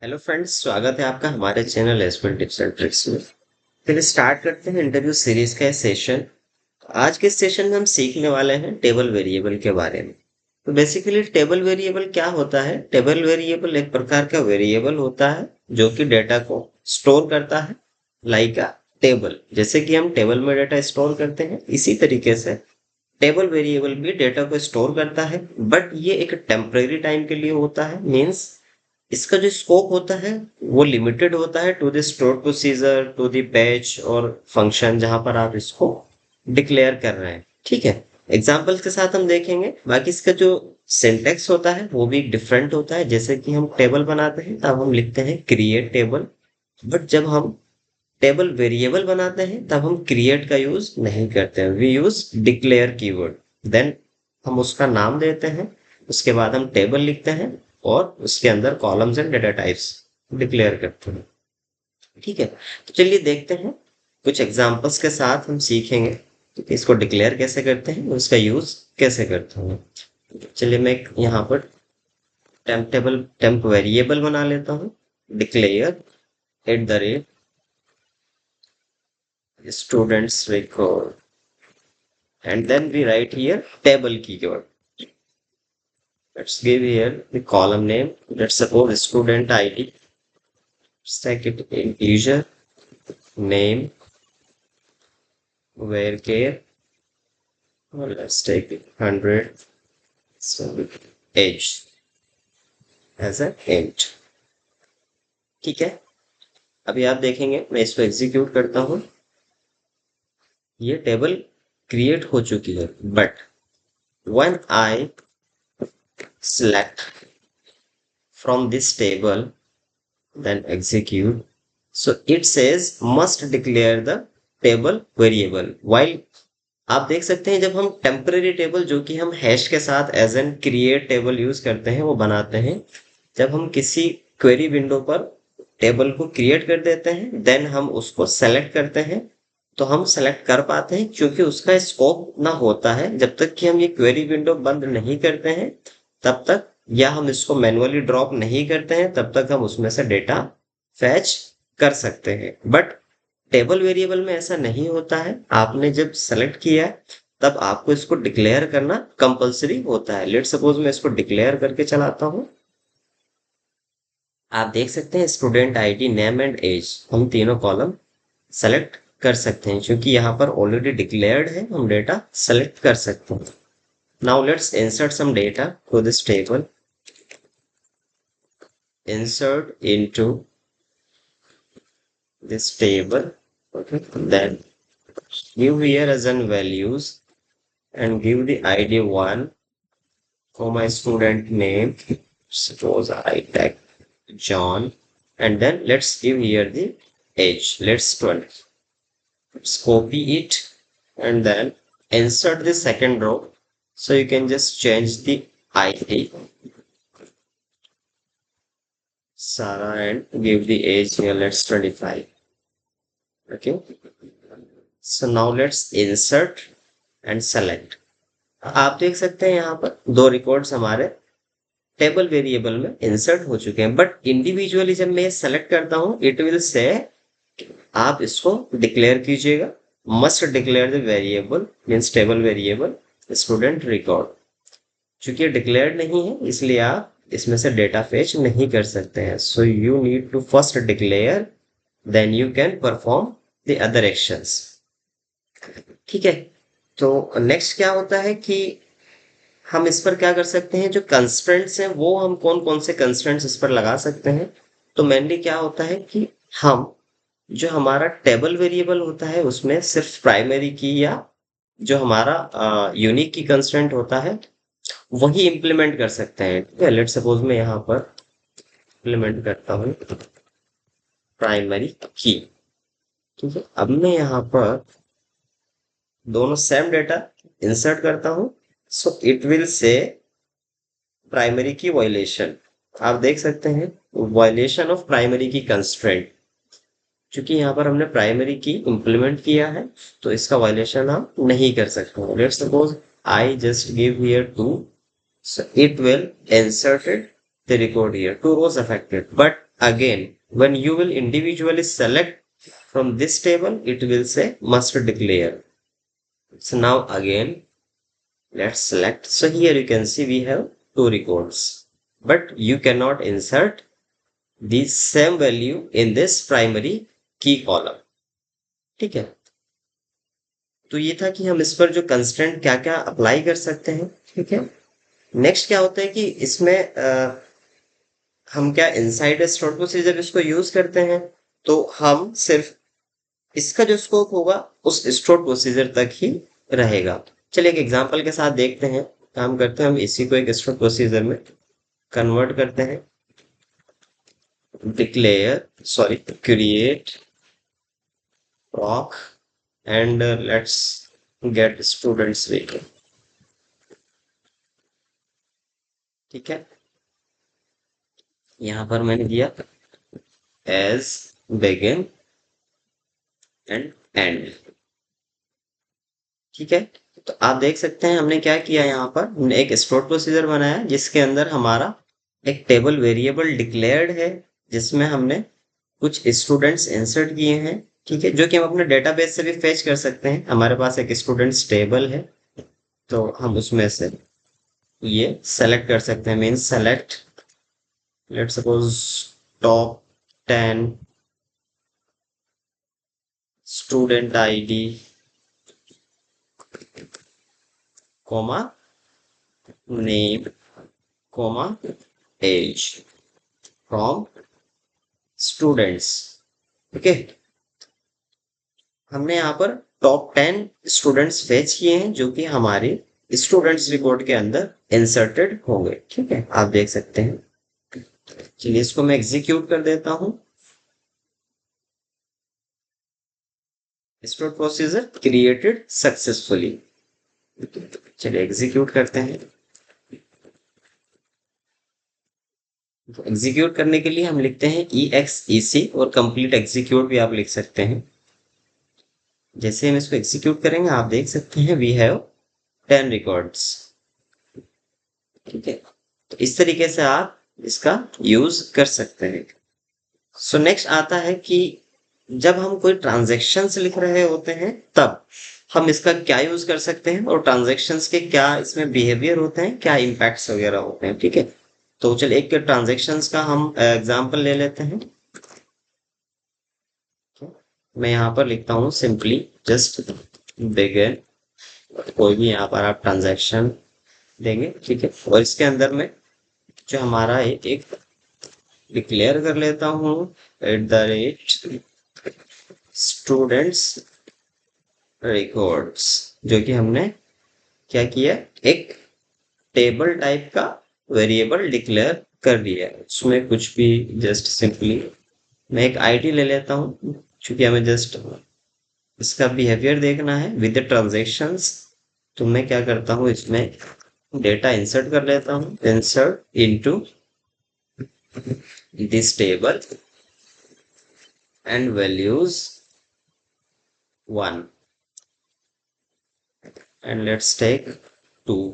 Hello friends, स्वागत है आपका हमारे channel SPL tips and tricks में। चलिए स्टार्ट करते हैं इंटरव्यू सीरीज का सेशन। आज के सेशन में हम सीखने वाले हैं टेबल वेरिएबल के बारे में। तो बेसिकली टेबल वेरिएबल क्या होता है? टेबल वेरिएबल एक प्रकार का वेरिएबल होता है जो कि डेटा को स्टोर करता है, लाइक अ टेबल। जैसे कि हम टेबल में डेटा स्टोर करते हैं, इसी तरीके से टेबल वेरिएबल भी डेटा को स्टोर करता है, बट ये एक टेम्परेरी टाइम के लिए होता है। मीन्स इसका जो स्कोप होता है वो लिमिटेड होता है to the store procedure, to the batch और फंक्शन जहां पर आप इसको डिक्लेयर कर रहे हैं। ठीक है, एग्जांपल्स के साथ हम देखेंगे। बाकी इसका जो सिंटेक्स होता है वो भी डिफरेंट होता है। जैसे कि हम टेबल बनाते हैं तब हम लिखते हैं क्रिएट टेबल, बट जब हम टेबल वेरिएबल बनाते हैं तब हम क्रिएट का यूज नहीं करते हैं, we use declare keyword. Then हम उसका नाम देते हैं, उसके बाद हम टेबल लिखते हैं और उसके अंदर columns and data types declare करते हैं। ठीक है, तो चलिए देखते हैं। कुछ एग्जांपल्स के साथ हम सीखेंगे कि इसको डिक्लेयर कैसे करते हैं और उसका यूज कैसे करते हैं। चलिए मैं यहाँ पर टेम्प वेरिएबल बना लेता हूँ, declare @ students record, and then we write here table keyword. Let's give here the column name. Let's suppose student ID. Let's take it integer, name, where care, or let's take it 100, so age as an int. ठीक है, अभी आप देखेंगे मैं इसको execute करता हूं। ये टेबल क्रिएट हो चुकी है, but when I select from this table then execute, so it says must declare the table variable while। आप देख सकते हैं जब हम टेम्पररी टेबल जो कि हम हैश के साथ as an create table use करते हैं वो बनाते हैं, जब हम किसी क्वेरी विंडो पर टेबल को क्रिएट कर देते हैं देन हम उसको सेलेक्ट करते हैं, तो हम सेलेक्ट कर पाते हैं क्योंकि उसका स्कोप ना होता है। जब तक कि हम ये क्वेरी विंडो बंद नहीं करते हैं तब तक, या हम इसको मैनुअली ड्रॉप नहीं करते हैं तब तक हम उसमें से डेटा फैच कर सकते हैं। बट टेबल वेरिएबल में ऐसा नहीं होता है। आपने जब सेलेक्ट किया है तब आपको इसको डिक्लेयर करना कंपलसरी होता है। लेट सपोज मैं इसको डिक्लेयर करके चलाता हूं। आप देख सकते हैं student ID, name and age, हम तीनों कॉलम सेलेक्ट कर सकते हैं क्योंकि यहाँ पर ऑलरेडी डिक्लेयर्ड है, हम डेटा सेलेक्ट कर सकते हैं। Now let's insert some data to this table. insert into this table, okay, then give here as an values and give the id 1 for my student name. Suppose I type John, and then let's give here the age, let's 12. Let's copy it and then insert the second row, so you can just change the id Sarah and give the age here, let's 25. Okay, so now let's insert and select। आप देख सकते हैं यहाँ पर दो records हमारे table variable में insert हो चुके हैं, बट इंडिविजुअली जब मैं सेलेक्ट करता हूं इट विल से आप इसको डिक्लेयर कीजिएगा, must declare the variable means table variable student record. चूंकि डिक्लेयर्ड नहीं है इसलिए आप इसमें से डेटा फेच नहीं कर सकते हैं। So you need to first declare, then you can perform the other actions. ठीक है, तो नेक्स्ट क्या होता है कि हम इस पर क्या कर सकते हैं, जो कंस्ट्रेंट्स हैं वो हम कौन कौन से कंस्ट्रेंट्स इस पर लगा सकते हैं। तो मेनली क्या होता है कि हम जो हमारा टेबल वेरिएबल होता है उसमें सिर्फ प्राइमरी की या जो हमारा यूनिक की कंस्ट्रेंट होता है वही इम्प्लीमेंट कर सकते हैं। ठीक है, लेट सपोज मैं यहाँ पर इम्प्लीमेंट करता हूँ प्राइमरी की। ठीक है, अब मैं यहाँ पर दोनों सेम डेटा इंसर्ट करता हूँ, so it will say primary की वायलेशन। आप देख सकते हैं वायलेशन ऑफ प्राइमरी की कंस्ट्रेंट, क्योंकि यहाँ पर हमने प्राइमरी की इंप्लीमेंट किया है तो इसका वायलेशन हम नहीं कर सकते। Let's suppose I just give here 2, so it will insert it they record here. Two rows affected. But again, when you will individually select from this table, it will say must declare. So now again, let's select. So here you can see we have two records, but you cannot insert the same value in this primary key column. ठीक है, तो ये था कि हम इस पर जो कंस्ट्रेंट क्या क्या अप्लाई कर सकते हैं. ठीक है, नेक्स्ट क्या होता है कि इसमें हम क्या इनसाइड स्टोर प्रोसीजर इसको यूज करते हैं, तो हम सिर्फ इसका जो स्कोप होगा उस स्टोर प्रोसीजर तक ही रहेगा. चलिए एक एग्जांपल के साथ देखते हैं, काम करते हैं. हम इसी को एक स्टोर प्रोसीजर में कन्वर्ट करते हैं. Declare sorry create proc and let's get students vehicle. ठीक है, यहां पर मैंने दिया as begin and end. ठीक है, तो आप देख सकते हैं हमने क्या किया. यहाँ पर हमने एक स्टोर प्रोसीजर बनाया जिसके अंदर हमारा एक टेबल वेरिएबल डिक्लेयर्ड है, जिसमें हमने कुछ स्टूडेंट्स इंसर्ट किए हैं. ठीक है, जो कि हम अपने डेटाबेस से भी फेच कर सकते हैं. हमारे पास एक स्टूडेंट्स टेबल है, तो हम उसमें से ये सेलेक्ट कर सकते हैं. Means select let's suppose top 10 student ID comma name comma age from students. Okay, हमने यहाँ पर टॉप 10 स्टूडेंट्स फेच किए हैं जो कि हमारे स्टूडेंट्स रिकॉर्ड के अंदर इंसर्टेड होंगे. ठीक है, आप देख सकते हैं. चलिए इसको मैं एग्जीक्यूट कर देता हूं. Store procedure created successfully. चलिए एग्जीक्यूट करते हैं. तो एग्जीक्यूट करने के लिए हम लिखते हैं EXEC और कंप्लीट एग्जीक्यूट भी आप लिख सकते हैं. जैसे हम इसको एग्जीक्यूट करेंगे आप देख सकते हैं वी हैव 10 रिकॉर्ड्स. ठीक है, तो इस तरीके से आप इसका यूज कर सकते हैं. सो नेक्स्ट आता है कि जब हम कोई ट्रांजैक्शंस लिख रहे होते हैं तब हम इसका क्या यूज कर सकते हैं और ट्रांजैक्शंस के क्या इसमें बिहेवियर होते हैं, क्या इम्पैक्ट्स वगैरह होते हैं. ठीक है, तो चलिए एक ट्रांजैक्शंस का हम एग्जांपल ले लेते हैं. मैं यहाँ पर लिखता हूँ सिंपली जस्ट बिगिन. कोई भी यहाँ पर आप ट्रांजैक्शन देंगे. ठीक है, और इसके अंदर में जो हमारा एक डिक्लेयर कर लेता हूँ @ स्टूडेंट्स रिकॉर्ड्स, जो कि हमने क्या किया, एक टेबल टाइप का वेरिएबल डिक्लेयर कर दिया है. उसमें कुछ भी जस्ट सिंपली मैं एक आईडी ले लेता हूँ, क्योंकि हमें जस्ट इसका बिहेवियर देखना है विद द ट्रांजैक्शंस. तो मैं क्या करता हूँ, इसमें डेटा इंसर्ट कर लेता हूँ. Insert into this table and values 1 and let's take 2.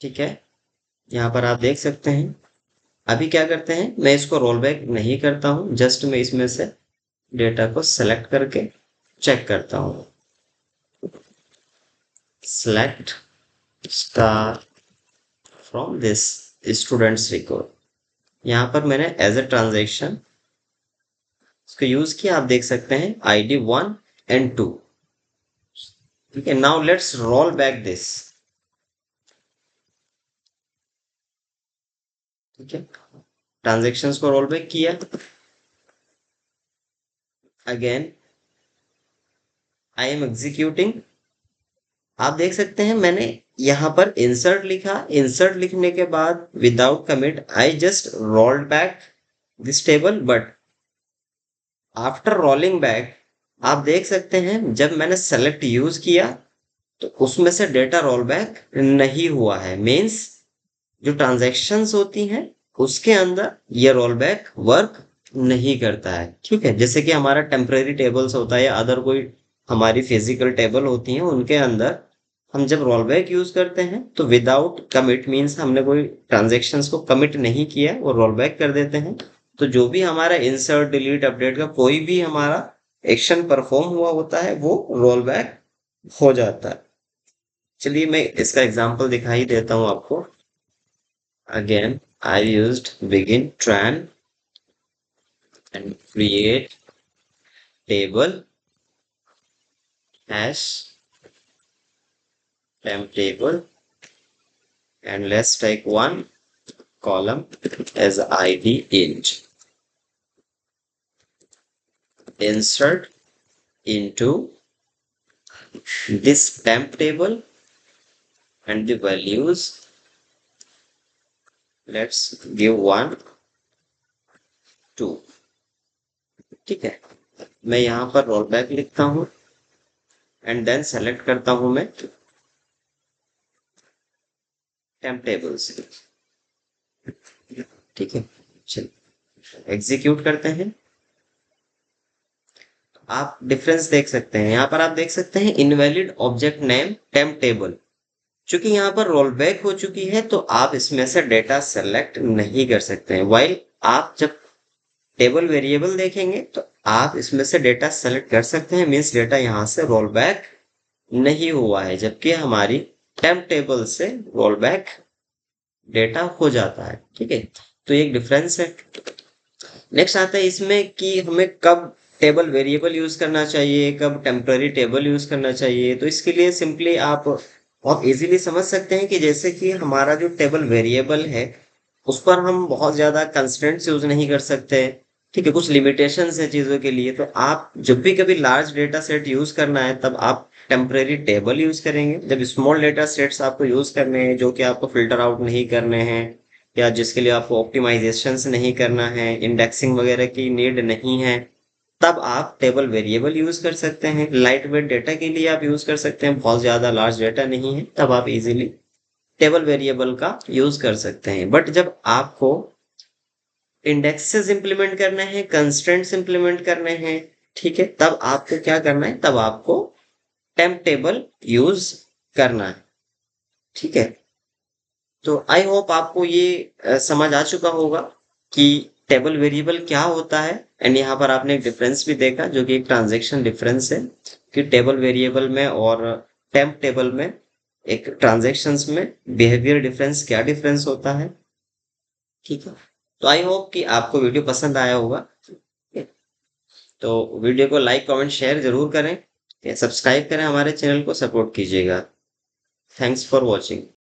ठीक है, यहाँ पर आप देख सकते हैं. अभी क्या करते हैं, मैं इसको रोल बैक नहीं करता हूँ, जस्ट मैं इसमें से डेटा को सेलेक्ट करके चेक करता हूँ. Select star from this students record. यहाँ पर मैंने एज ए ट्रांजैक्शन इसको यूज किया. आप देख सकते हैं ID 1 and 2. ठीक है, now let's roll back this. ठीक है, ट्रांजैक्शंस को रोल बैक किया. Again I am executing. आप देख सकते हैं मैंने यहाँ पर इंसर्ट लिखा. इंसर्ट लिखने के बाद without commit I just rolled back this table. But after rolling back आप देख सकते हैं जब मैंने सेलेक्ट यूज किया तो उसमें से डेटा रोल बैक नहीं हुआ है. मीन्स जो ट्रांजैक्शंस होती हैं उसके अंदर ये रोल बैक वर्क नहीं करता है. ठीक है, जैसे कि हमारा टेम्परेरी टेबल्स होता है या अदर कोई हमारी फिजिकल टेबल होती हैं, उनके अंदर हम जब रोल बैक यूज करते हैं तो विदाउट कमिट मीन्स हमने कोई ट्रांजेक्शन्स को कमिट नहीं किया, वो रोल बैक कर देते हैं। तो जो भी हमारा इंसर्ट डिलीट अपडेट का कोई भी हमारा एक्शन परफॉर्म हुआ होता है वो रोल बैक हो जाता है। चलिए मैं इसका एग्जांपल दिखाई देता हूं आपको। Again I used begin tran and create table hash temp table, and let's take one column as id int. Insert into this temp table and the values, let's give 1 2। ठीक है, मैं यहाँ पर रोल बैक लिखता हूँ and then select करता हूँ मैं टेम्प टेबल से। ठीक है, चलिए एग्जीक्यूट करते हैं। आप डिफरेंस देख सकते हैं, यहाँ पर आप देख सकते हैं invalid object name temp table. चूंकि यहाँ पर रोल बैक हो चुकी है तो आप इसमें से डेटा सेलेक्ट नहीं कर सकते हैं। वाइल आप जब टेबल वेरिएबल देखेंगे तो आप इसमें से डेटा सेलेक्ट कर सकते हैं, मीन्स डेटा यहाँ से रोल बैक नहीं हुआ है, जबकि हमारी टेम्प टेबल से रोल बैक डेटा हो जाता है। ठीक है, तो एक डिफरेंस है। नेक्स्ट आता है इसमें कि हमें कब टेबल वेरिएबल यूज करना चाहिए, कब टेम्पररी टेबल यूज करना चाहिए। तो इसके लिए सिंपली आप बहुत इजीली समझ सकते हैं कि जैसे कि हमारा जो टेबल वेरिएबल है उस पर हम बहुत ज्यादा कंस्ट्रेंट्स यूज नहीं कर सकते। ठीक है, कुछ लिमिटेशंस है चीजों के लिए। तो आप जब भी कभी लार्ज डेटा सेट यूज करना है तब आप टेम्पररी टेबल यूज करेंगे। जब स्मॉल डेटा सेट्स आपको यूज करने हैं जो कि आपको फिल्टर आउट नहीं करने हैं या जिसके लिए आपको ऑप्टिमाइजेशंस नहीं करना है, इंडेक्सिंग वगैरह की नीड नहीं है, तब आप टेबल वेरिएबल यूज कर सकते हैं। लाइट वेट डेटा के लिए आप यूज कर सकते हैं, बहुत ज्यादा लार्ज डेटा नहीं है तब आप इजीली टेबल वेरिएबल का यूज कर सकते हैं। बट जब आपको इंडेक्सेस इंप्लीमेंट करने हैं, कंस्ट्रेंट्स इंप्लीमेंट करने हैं, ठीक है, तब आपको क्या करना है, तब आपको टेम्प टेबल यूज करना है। ठीक है, तो आई होप आपको ये समझ आ चुका होगा कि टेबल वेरिएबल क्या होता है। एंड यहाँ पर आपने एक डिफरेंस भी देखा जो कि एक ट्रांजैक्शन डिफरेंस है कि टेबल वेरिएबल में और टेम्प टेबल में एक ट्रांजैक्शंस में बिहेवियर डिफरेंस क्या डिफरेंस होता है। ठीक है, तो आई होप कि आपको वीडियो पसंद आया होगा। तो वीडियो को लाइक कमेंट शेयर जरूर करें, सब्सक्राइब करें, हमारे चैनल को सपोर्ट कीजिएगा। Thanks for watching.